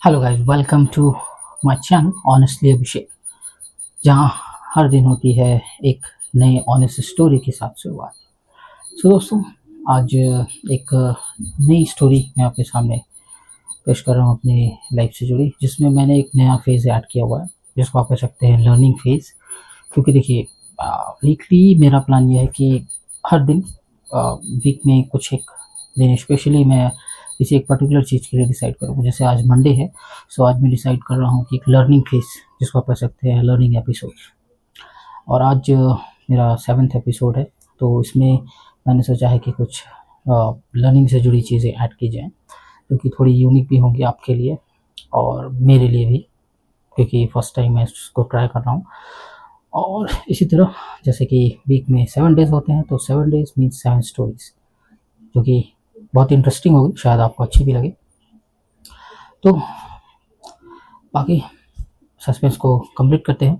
Hello guys, welcome to my channel honestly Abhishek, जहां हर दिन होती है एक नए ऑनेस्ट स्टोरी के साथ शुरुआत। दोस्तों, आज एक नई स्टोरी मैं आपके सामने पेश कर रहा हूं अपनी लाइफ से जुड़ी, जिसमें मैंने एक नया फेज़ ऐड किया हुआ है, जिसको आप कह सकते हैं लर्निंग फेज़। क्योंकि देखिए, वीकली मेरा प्लान ये है कि हर दिन वीक में कुछ एक दिन स्पेशली मैं किसी एक पर्टिकुलर चीज़ के लिए डिसाइड करूँ। जैसे आज मंडे है, सो आज मैं डिसाइड कर रहा हूँ कि एक लर्निंग फेज़, जिसको आप कह सकते हैं लर्निंग एपिसोड। और आज मेरा 7th एपिसोड है, तो इसमें मैंने सोचा है कि कुछ लर्निंग से जुड़ी चीज़ें ऐड की जाएँ, जो कि थोड़ी यूनिक भी होंगी आपके लिए और मेरे लिए भी, क्योंकि फर्स्ट टाइम मैं इसको ट्राई कर रहा हूँ। और इसी तरह, जैसे कि वीक में 7 डेज़ होते हैं, तो 7 डेज़ मीन्स 7 स्टोरीज़, जो कि बहुत इंटरेस्टिंग होगी, शायद आपको अच्छी भी लगे। तो बाकी सस्पेंस को कंप्लीट करते हैं,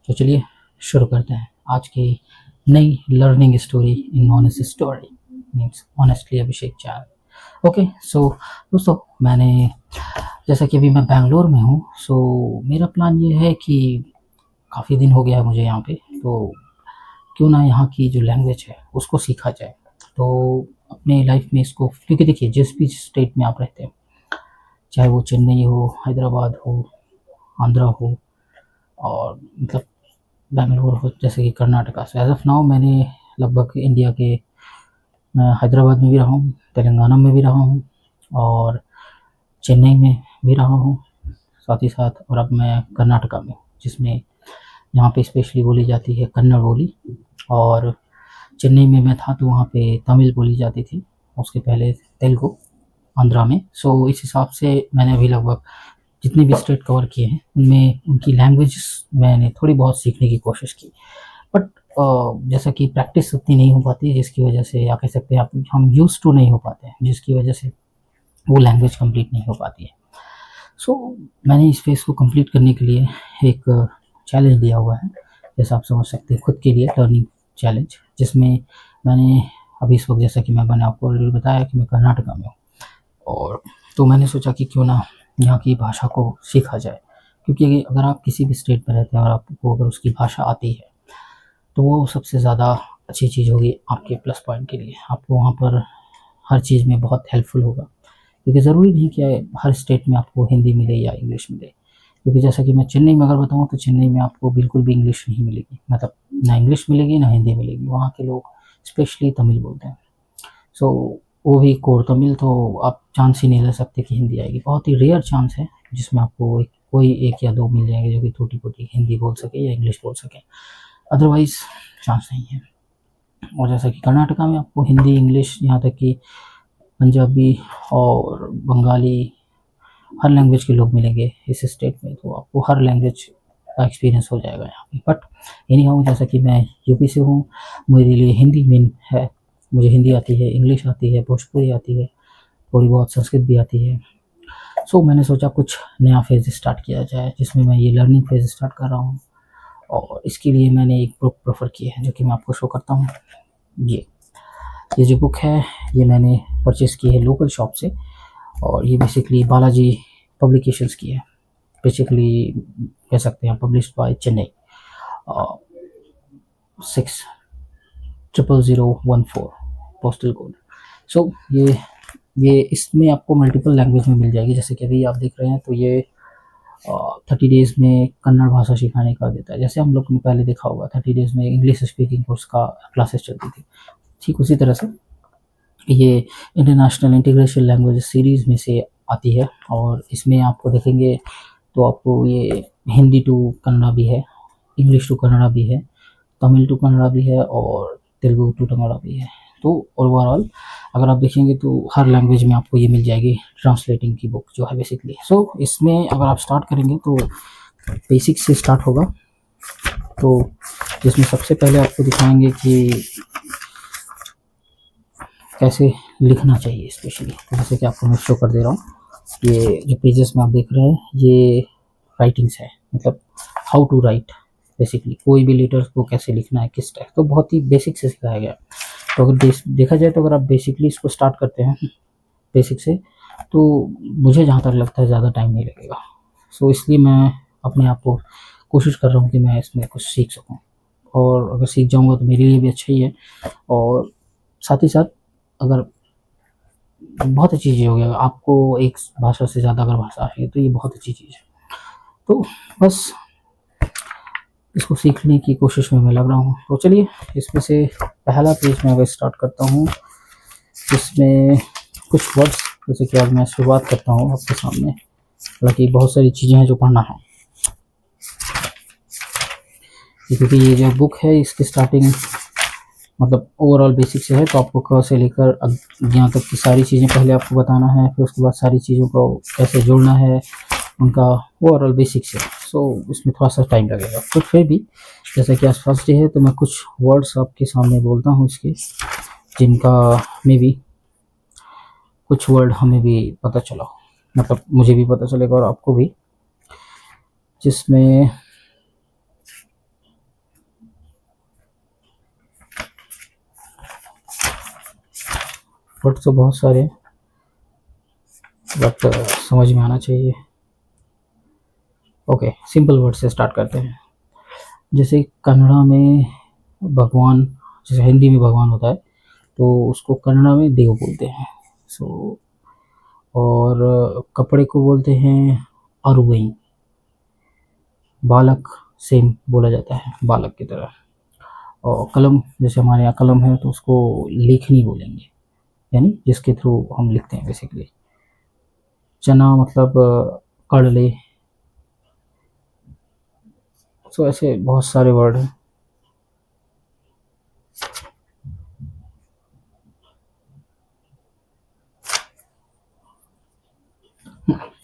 तो चलिए शुरू करते हैं आज की नई learning story in honest story means honestly Abhishek channel. Okay, so दोस्तों, मैंने जैसा कि अभी मैं बैंगलोर में हूँ, सो मेरा प्लान ये है कि काफ़ी दिन हो गया है मुझे यहाँ पे, तो क्यों ना यहाँ की जो लैंग्वेज है उसको सीखा जाए। तो अपने लाइफ में इसको, क्योंकि देखिए जिस भी स्टेट में आप रहते हैं, चाहे वो चेन्नई हो, हैदराबाद हो, आंध्रा हो, और मतलब बैंगलोर हो, जैसे कि कर्नाटका से, एज ऑफ नाउ मैंने लगभग इंडिया के, मैं हैदराबाद में भी रहा हूँ, तेलंगाना में भी रहा हूँ, और चेन्नई में भी रहा हूँ, साथ ही साथ। और अब मैं कर्नाटका में, जिसमें यहाँ पे स्पेशली बोली जाती है कन्नड़ बोली। और चेन्नई में मैं था तो वहाँ पे तमिल बोली जाती थी, उसके पहले तेलुगु आंध्रा में। सो इस हिसाब से मैंने अभी लगभग जितने भी स्टेट कवर किए हैं, उनमें उनकी लैंग्वेज मैंने थोड़ी बहुत सीखने की कोशिश की। बट जैसा कि प्रैक्टिस उतनी नहीं हो पाती, जिसकी वजह से, या कह सकते हैं आप, हम यूज़ टू नहीं हो पाते हैं, जिसकी वजह से वो लैंग्वेज कंप्लीट नहीं हो पाती है। सो मैंने इस फेज़ को कंप्लीट करने के लिए एक चैलेंज लिया हुआ है, जैसा आप समझ सकते हैं, खुद के लिए लर्निंग चैलेंज, जिसमें मैंने अभी इस वक्त, जैसा कि मैंने आपको ऑलरेडी बताया कि मैं कर्नाटका में हूँ, और तो मैंने सोचा कि क्यों ना यहाँ की भाषा को सीखा जाए। क्योंकि अगर आप किसी भी स्टेट में रहते हैं और आपको अगर उसकी भाषा आती है, तो वो सबसे ज़्यादा अच्छी चीज़ होगी आपके प्लस पॉइंट के लिए। आपको वहाँ पर हर चीज़ में बहुत हेल्पफुल होगा, क्योंकि ज़रूरी नहीं कि हर स्टेट में आपको हिंदी मिले या इंग्लिश मिले। क्योंकि जैसा कि मैं चेन्नई में अगर बताऊँ, तो चेन्नई में आपको बिल्कुल भी इंग्लिश नहीं मिलेगी, मतलब ना इंग्लिश मिलेगी ना हिंदी मिलेगी। वहाँ के लोग स्पेशली तमिल बोलते हैं। सो वो भी कोर तमिल, तो आप चांस ही नहीं ले सकते कि हिंदी आएगी। बहुत ही रेयर चांस है जिसमें आपको कोई एक या दो मिल जाएंगे जो कि टूटी फूटी हिंदी बोल सके या इंग्लिश बोल सके, अदरवाइज चांस नहीं है। और जैसा कि कर्नाटका में आपको हिंदी, इंग्लिश, यहाँ तक कि पंजाबी और बंगाली, हर लैंग्वेज के लोग मिलेंगे इस स्टेट में, तो आपको हर लैंग्वेज का एक्सपीरियंस हो जाएगा यहाँ पे। बट एनी हाउ, जैसा कि मैं यूपी से हूँ, मेरे लिए हिंदी मेन है। मुझे हिंदी आती है, इंग्लिश आती है, भोजपुरी आती है, थोड़ी बहुत संस्कृत भी आती है। सो मैंने सोचा कुछ नया फेज़ स्टार्ट किया जाए, जिसमें मैं ये लर्निंग फेज़ स्टार्ट कर रहा हूँ। और इसके लिए मैंने एक बुक प्रेफर की है, जो कि मैं आपको शो करता हूँ। ये जो बुक है, ये मैंने परचेज़ की है लोकल शॉप से, और ये बेसिकली बालाजी पब्लिकेशंस की है। बेसिकली कह सकते हैं published by Chennai, 600014 postal code. So ये इसमें आपको मल्टीपल लैंग्वेज में मिल जाएगी। जैसे कि अभी आप देख रहे हैं, तो ये 30 डेज़ में कन्नड़ भाषा सिखाने का देता है। जैसे हम लोग ने पहले देखा होगा, 30 डेज़ में इंग्लिश स्पीकिंग कोर्स का क्लासेस चलती थी, ठीक उसी तरह से ये इंटरनेशनल इंटीग्रेशन लैंग्वेज सीरीज़ में से आती है। और इसमें आपको देखेंगे तो आपको ये हिंदी टू कन्नड़ा भी है, इंग्लिश टू कन्नड़ा भी है, तमिल टू कन्नड़ा भी है, और तेलुगु टू कन्नड़ा भी है। तो ओवरऑल अगर आप देखेंगे तो हर लैंग्वेज में आपको ये मिल जाएगी, ट्रांसलेटिंग की बुक जो है बेसिकली। सो इसमें अगर आप स्टार्ट करेंगे तो बेसिक से स्टार्ट होगा। तो जिसमें सबसे पहले आपको दिखाएंगे कि कैसे लिखना चाहिए स्पेशली। तो जैसे कि आपको मैं शो कर दे रहा हूँ, ये जो पेजेस में आप देख रहे हैं, ये राइटिंग्स है, मतलब हाउ टू राइट, बेसिकली कोई भी लेटर्स को कैसे लिखना है, किस टाइप, तो बहुत ही बेसिक से सिखाया गया। तो अगर देखा जाए, तो अगर आप बेसिकली इसको स्टार्ट करते हैं बेसिक से, तो मुझे जहाँ तक लगता है ज़्यादा टाइम नहीं लगेगा। सो इसलिए मैं अपने आप को कोशिश कर रहा हूँ कि मैं इसमें कुछ सीख सकूँ, और अगर सीख जाऊँगा तो मेरे लिए भी अच्छा ही है, और साथ ही साथ अगर बहुत अच्छी चीज़ होगी, अगर आपको एक भाषा से ज़्यादा अगर भाषा है तो ये बहुत अच्छी चीज़ है। तो बस इसको सीखने की कोशिश में मैं लग रहा हूँ। तो चलिए इसमें से पहला पेज मैं अगर स्टार्ट करता हूँ, जिसमें कुछ वर्ड्स, जैसे कि आज मैं शुरुआत करता हूँ आपके सामने, हालांकि बहुत सारी चीज़ें हैं जो पढ़ना है, क्योंकि ये जो बुक है इसकी स्टार्टिंग मतलब ओवरऑल बेसिक से है, तो आपको क से लेकर यहाँ तक की सारी चीज़ें पहले आपको बताना है, फिर उसके बाद सारी चीज़ों को कैसे जोड़ना है, उनका ओवरऑल बेसिक से। सो इसमें थोड़ा सा टाइम लगेगा, बट फिर भी जैसा कि आज फर्स्ट डे है तो मैं कुछ वर्ड्स आपके सामने बोलता हूँ इसके, जिनका मे बी कुछ वर्ड हमें भी पता चला हो, मतलब मुझे भी पता चलेगा और आपको भी, जिसमें वर्ड तो बहुत सारे, बट समझ में आना चाहिए। ओके, सिंपल वर्ड से स्टार्ट करते हैं। जैसे कन्नड़ा में भगवान, जैसे हिंदी में भगवान होता है तो उसको कन्नड़ा में देव बोलते हैं। सो और कपड़े को बोलते हैं अरुवई। बालक सेम बोला जाता है, बालक की तरह। और कलम, जैसे हमारे यहाँ कलम है तो उसको लेखनी बोलेंगे, यानी जिसके थ्रू हम लिखते हैं बेसिकली। चना मतलब कड़ले। सो ऐसे बहुत सारे वर्ड हैं।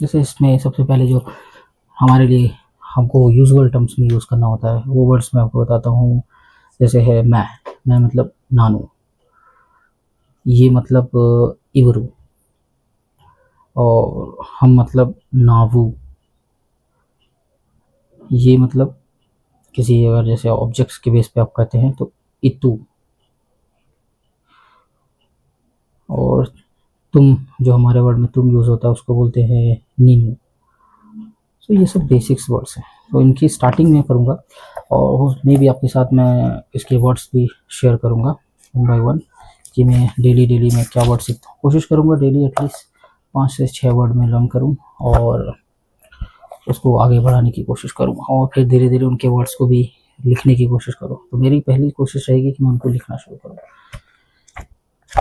जैसे इसमें सबसे पहले जो हमारे लिए हमको यूजुअल टर्म्स में यूज़ करना होता है वो वर्ड्स मैं आपको बताता हूँ। जैसे है मैं मतलब नानू, ये मतलब इवरू, और हम मतलब नावू, ये मतलब किसी अगर जैसे ऑब्जेक्ट्स के बेस पे आप कहते हैं तो इतू। और तुम, जो हमारे वर्ड में तुम यूज़ होता है उसको बोलते हैं नीनू। तो ये सब बेसिक्स वर्ड्स हैं, तो इनकी स्टार्टिंग में करूँगा, और मे भी आपके साथ मैं इसके वर्ड्स भी शेयर करूँगा वन बाय वन, कि मैं डेली मैं क्या वर्ड सीखता हूँ। कोशिश करूँगा डेली एटलीस्ट 5 से 6 वर्ड में लर्न करूँ और उसको आगे बढ़ाने की कोशिश करूँगा, और फिर धीरे धीरे उनके वर्ड्स को भी लिखने की कोशिश करूँ। तो मेरी पहली कोशिश रहेगी कि मैं उनको लिखना शुरू करूँ।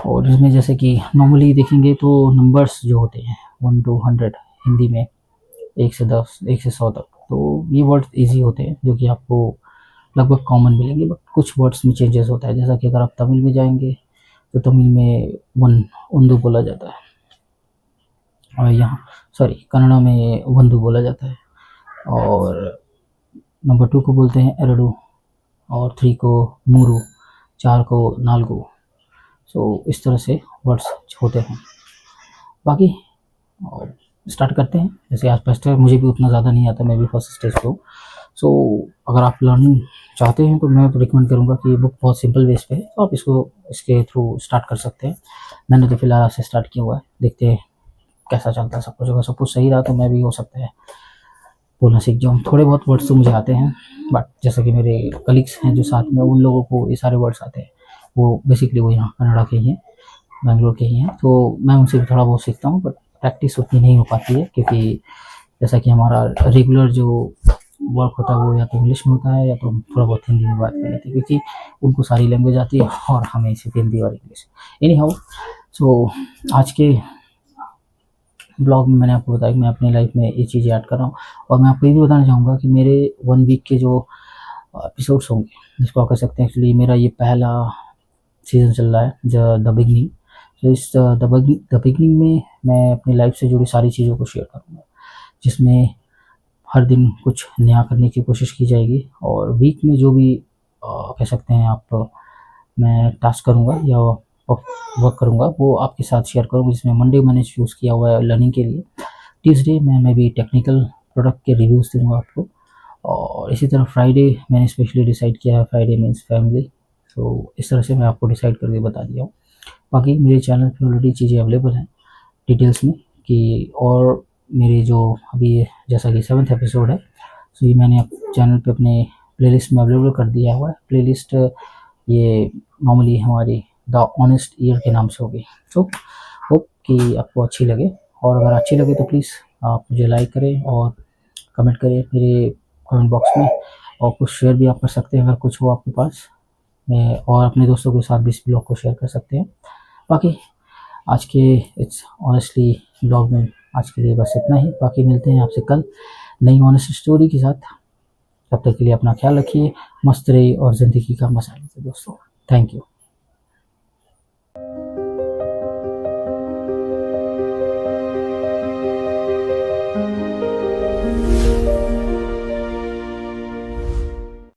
और इसमें जैसे कि नॉर्मली देखेंगे तो नंबर्स जो होते हैं 1 to 100 हिंदी में, 1 से 10, 1 से 100 तक, तो ये वर्ड्स ईजी होते हैं जो कि आपको लगभग कॉमन मिलेंगे। बट कुछ वर्ड्स में चेंजेस होता है, जैसा कि अगर आप तमिल में जाएंगे तो तमिल में वन उंदू बोला जाता है, और यहाँ कन्नड़ा में वंदू बोला जाता है। और नंबर 2 को बोलते हैं एरडू, और 3 को मूरू, 4 को नालगू। सो इस तरह से वर्ड्स होते हैं। बाकी स्टार्ट करते हैं। जैसे आज फर्स्ट है, मुझे भी उतना ज़्यादा नहीं आता, मैं भी फर्स्ट स्टेज पे हूँ। सो अगर आप लर्निंग चाहते हैं तो मैं तो रिकमेंड करूँगा कि ये बुक बहुत सिंपल बेस पे है, तो आप इसको इसके थ्रू स्टार्ट कर सकते हैं। मैंने तो फिलहाल से स्टार्ट किया हुआ है, देखते हैं कैसा चलता है सब कुछ। अगर सब कुछ सही रहा तो मैं भी हो सकता है बोलना सीख जाऊँ। थोड़े बहुत वर्ड्स तो मुझे आते हैं, बट जैसे कि मेरे कलीग्स हैं जो साथ में, उन लोगों को ये सारे वर्ड्स आते हैं, वो बेसिकली वो यहाँ कनाडा के ही हैं, बैंगलोर के ही हैं, तो मैं उनसे भी थोड़ा बहुत सीखता हूँ। बट प्रैक्टिस उतनी नहीं हो पाती है, क्योंकि जैसा कि हमारा रेगुलर जो वर्क होता है वो या तो इंग्लिश में होता है या तो हम थोड़ा बहुत हिंदी में बात कर लेते हैं, क्योंकि उनको सारी लैंग्वेज आती है और हमें सिर्फ हिंदी और इंग्लिश। एनी हाउ, सो आज के ब्लॉग में मैंने आपको बताया कि मैं अपनी लाइफ में ये चीज़ें ऐड कर रहा हूँ। और मैं आपको ये भी बताना चाहूँगा कि मेरे 1 वीक के जो एपिसोड्स होंगे, जिसको आप कह सकते हैं, एक्चुअली मेरा ये पहला सीज़न चल रहा है, द बिगनिंग। तो इस द बिगनिंग में मैं अपनी लाइफ से जुड़ी सारी चीज़ों को शेयर करूँगा, जिसमें हर दिन कुछ नया करने की कोशिश की जाएगी। और वीक में जो भी कह सकते हैं आप, मैं टास्क करूँगा या वर्क करूँगा वो आपके साथ शेयर करूँगा। जिसमें मंडे मैंने चूज़ किया हुआ है लर्निंग के लिए, ट्यूसडे में मैं भी टेक्निकल प्रोडक्ट के रिव्यूज़ दूँगा आपको, और इसी तरह फ्राइडे मैंने स्पेशली डिसाइड किया है, फ्राइडे मीन्स फैमिली। तो इस तरह से मैं आपको डिसाइड करके बता दिया हूँ। बाकी मेरे चैनल पे ऑलरेडी चीज़ें अवेलेबल हैं डिटेल्स में, कि और मेरे जो अभी जैसा कि 7th एपिसोड है, तो ये मैंने चैनल पे अपने प्लेलिस्ट में अवेलेबल कर दिया हुआ है। प्लेलिस्ट ये नॉर्मली हमारी द ऑनेस्ट ईयर के नाम से होगी। तो होप कि आपको अच्छी लगे, और अगर अच्छी लगे तो प्लीज़ आप मुझे लाइक करें और कमेंट करें मेरे कमेंट बॉक्स में, और कुछ शेयर भी आप कर सकते हैं अगर कुछ हो आपके पास में, और अपने दोस्तों के साथ भी इस ब्लॉग को शेयर कर सकते हैं। बाकी आज के इट्स ऑनेस्टली ब्लॉग में आज के लिए बस इतना ही। बाकी मिलते हैं आपसे कल नई ऑनेस्ट स्टोरी के साथ। तब तक के लिए अपना ख्याल रखिए, मस्त रहिए और ज़िंदगी का मजा लीजिए दोस्तों। Thank you.